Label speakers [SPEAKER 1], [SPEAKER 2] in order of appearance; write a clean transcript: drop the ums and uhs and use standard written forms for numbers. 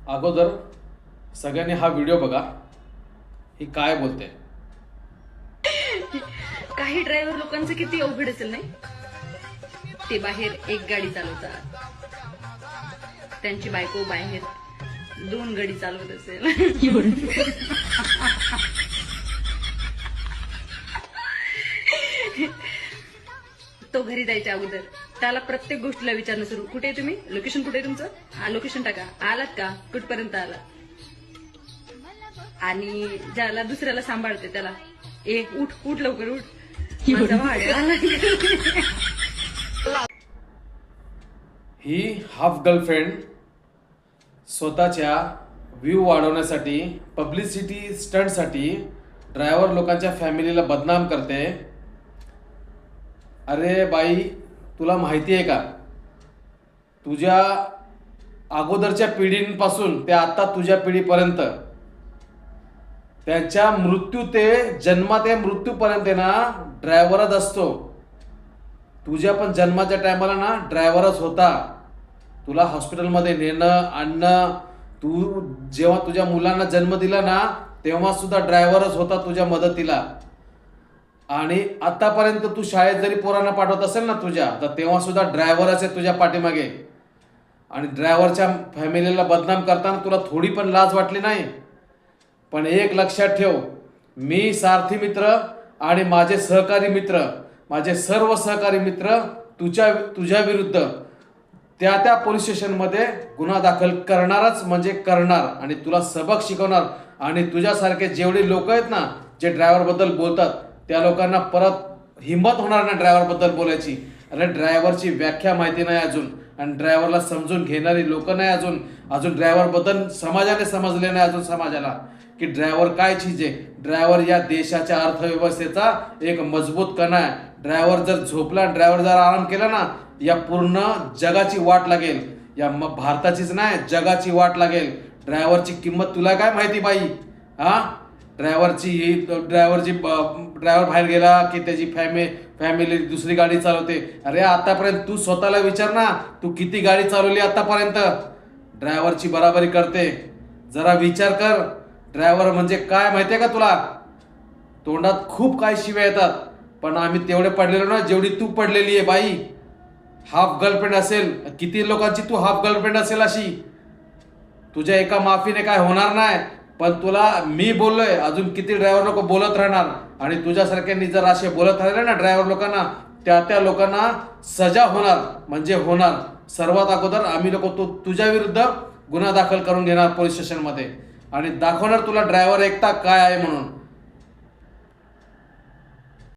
[SPEAKER 1] अगोदर सगळ्यांनी हा व्हिडिओ बघा. ही काय बोलते.
[SPEAKER 2] काही ड्रायव्हर लोकांचं किती अवघड असेल नाही. ते बाहेर एक गाडी चालवतात, त्यांची बायको बाहेर 2 गाडी चालवत असेल. तो घरी जायच्या अगोदर त्याला प्रत्येक गोष्टीला विचारणं सुरू. कुठे आहे तुम्ही? लोकेशन कुठे आहे तुमचं? हा, लोकेशन टाका. आलात का? कुठपर्यंत आला? आणि ज्याला दुसऱ्याला सांभाळते त्याला उठ लवकर उठ, माझा भाड्या आला.
[SPEAKER 1] ही हाफ गर्लफ्रेंड स्वतःच्या व्ह्यू वाढवण्यासाठी, पब्लिसिटी स्टंटसाठी ड्रायव्हर लोकांच्या फॅमिलीला बदनाम करते. अरे बाई, तुला माहिती आहे का, तुझ्या अगोदरच्या पिढींपासून ते आता तुझ्या पिढीपर्यंत, त्यांच्या मृत्यू ते जन्मात या मृत्यूपर्यंत ना ड्रायव्हरच असतो. तुझ्या पण जन्माच्या टायमाला ना ड्रायव्हरच होता. तुला हॉस्पिटलमध्ये नेणं आणणं, तू जेव्हा तुझ्या मुलांना जन्म दिला ना तेव्हा सुद्धा ड्रायव्हरच होता तुझ्या मदतीला. आणि आतापर्यंत तू शाळेत जरी पोरांना पाठवत असेल ना तुझ्या, तर तेव्हा सुद्धा ड्रायव्हरच आहे तुझ्या पाठीमागे. आणि ड्रायव्हरच्या फॅमिलीला बदनाम करताना तुला थोडी पण लाज वाटली नाही. पण एक लक्षात ठेव, मी सारथी मित्र आणि माझे सहकारी मित्र, माझे सर्व सहकारी मित्र तुझ्या विरुद्ध त्या पोलीस स्टेशनमध्ये गुन्हा दाखल करणारच म्हणजे करणार. आणि तुला सबक शिकवणार. आणि तुझ्यासारखे जेवढे लोक आहेत ना जे ड्रायव्हरबद्दल बोलतात, त्या लोकांना परत हिंमत होणार नाही ड्रायव्हरबद्दल बोलायची. अरे ड्रायव्हरची व्याख्या माहिती नाही अजून, आणि ड्रायव्हरला समजून घेणारी लोक नाही अजून ड्रायव्हरबद्दल समाजाने समजले नाही अजून समाजाला की ड्रायव्हर काय चीज आहे. ड्रायव्हर या देशाच्या अर्थव्यवस्थेचा एक मजबूत कणा आहे. ड्रायव्हर जर झोपला, ड्रायव्हर जर आराम केला ना, या पूर्ण जगाची वाट लागेल. या भारताचीच नाही, जगाची वाट लागेल. ड्रायव्हरची किंमत तुला काय माहिती बाई? हा, ड्रायव्हर बाहेर गेला की त्याची फॅमिली दुसरी गाडी चालवते. अरे आतापर्यंत तू स्वतःला विचार ना, तू किती गाडी चालवली आतापर्यंत. ड्रायव्हरची बराबरी करते. जरा विचार कर, ड्रायव्हर म्हणजे काय माहितीये का तुला? तोंडात खूप काय शिव्या येतात, पण आम्ही तेवढे पडलेलो ना जेवढी तू पडलेली आहे बाई. हाफ गर्लफ्रेंड असेल, किती लोकांची तू हाफ गर्लफ्रेंड असेल अशी. तुझ्या एका माफीने काय होणार नाही, पण तुला मी बोललोय, अजून किती ड्रायव्हर लोक बोलत राहणार. आणि तुझ्यासारख्यांनी जर असे बोलत राहिले ना ड्रायव्हर लोकांना, त्या लोकांना सजा होणार म्हणजे होणार. सर्वात अगोदर आम्ही लोक तुझ्या विरुद्ध गुन्हा दाखल करून घेणार पोलीस स्टेशनमध्ये, आणि दाखवणार तुला ड्रायव्हर एकता काय आहे म्हणून.